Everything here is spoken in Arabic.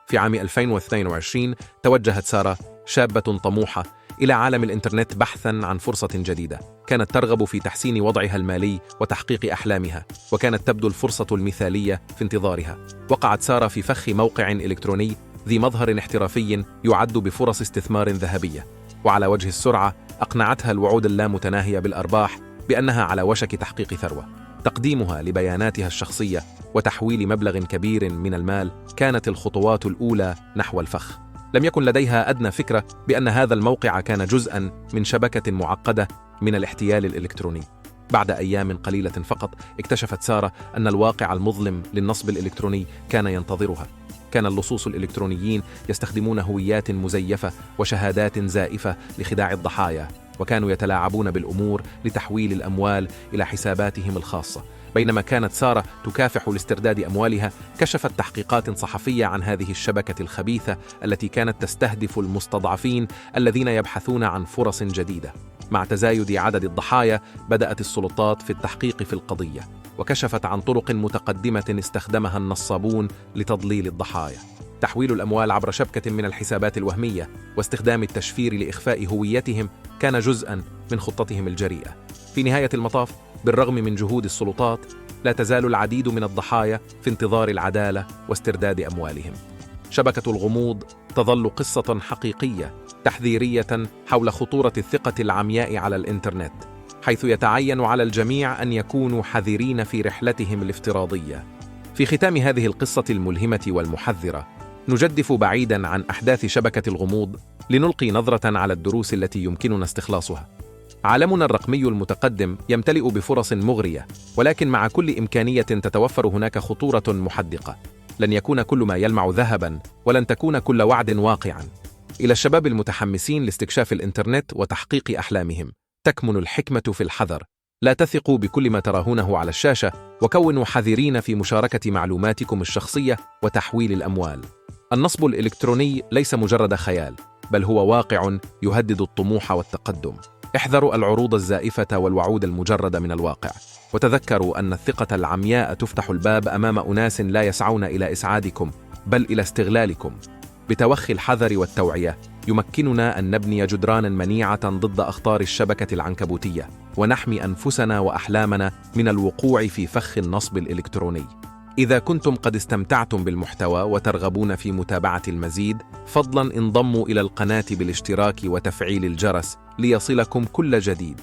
في عام 2022 توجهت سارة، شابة طموحة، إلى عالم الإنترنت بحثاً عن فرصة جديدة. كانت ترغب في تحسين وضعها المالي وتحقيق أحلامها، وكانت تبدو الفرصة المثالية في انتظارها. وقعت سارة في فخ موقع إلكتروني ذي مظهر احترافي يعد بفرص استثمار ذهبية، وعلى وجه السرعة أقنعتها الوعود اللامتناهية بالأرباح بأنها على وشك تحقيق ثروة. تقديمها لبياناتها الشخصية وتحويل مبلغ كبير من المال كانت الخطوات الأولى نحو الفخ. لم يكن لديها أدنى فكرة بأن هذا الموقع كان جزءاً من شبكة معقدة من الاحتيال الإلكتروني. بعد أيام قليلة فقط اكتشفت سارة أن الواقع المظلم للنصب الإلكتروني كان ينتظرها. كان اللصوص الإلكترونيين يستخدمون هويات مزيفة وشهادات زائفة لخداع الضحايا، وكانوا يتلاعبون بالأمور لتحويل الأموال إلى حساباتهم الخاصة. بينما كانت سارة تكافح لاسترداد أموالها، كشفت تحقيقات صحفية عن هذه الشبكة الخبيثة التي كانت تستهدف المستضعفين الذين يبحثون عن فرص جديدة. مع تزايد عدد الضحايا، بدأت السلطات في التحقيق في القضية، وكشفت عن طرق متقدمة استخدمها النصابون لتضليل الضحايا. تحويل الأموال عبر شبكة من الحسابات الوهمية واستخدام التشفير لإخفاء هويتهم كان جزءاً من خطتهم الجريئة. في نهاية المطاف، بالرغم من جهود السلطات، لا تزال العديد من الضحايا في انتظار العدالة واسترداد أموالهم. شبكة الغموض تظل قصة حقيقية تحذيرية حول خطورة الثقة العمياء على الإنترنت، حيث يتعين على الجميع أن يكونوا حذرين في رحلتهم الافتراضية. في ختام هذه القصة الملهمة والمحذرة، نجدف بعيداً عن أحداث شبكة الغموض لنلقي نظرة على الدروس التي يمكننا استخلاصها. عالمنا الرقمي المتقدم يمتلئ بفرص مغرية، ولكن مع كل إمكانية تتوفر هناك خطورة محدقة. لن يكون كل ما يلمع ذهباً، ولن تكون كل وعد واقعاً. إلى الشباب المتحمسين لاستكشاف الإنترنت وتحقيق أحلامهم، تكمن الحكمة في الحذر. لا تثقوا بكل ما ترونه على الشاشة، وكونوا حذرين في مشاركة معلوماتكم الشخصية وتحويل الأموال. النصب الإلكتروني ليس مجرد خيال، بل هو واقع يهدد الطموح والتقدم. احذروا العروض الزائفة والوعود المجردة من الواقع، وتذكروا أن الثقة العمياء تفتح الباب أمام أناس لا يسعون إلى إسعادكم بل إلى استغلالكم. بتوخي الحذر والتوعية يمكننا أن نبني جدرانا منيعة ضد أخطار الشبكة العنكبوتية، ونحمي أنفسنا وأحلامنا من الوقوع في فخ النصب الإلكتروني. إذا كنتم قد استمتعتم بالمحتوى وترغبون في متابعة المزيد، فضلاً انضموا إلى القناة بالاشتراك وتفعيل الجرس ليصلكم كل جديد.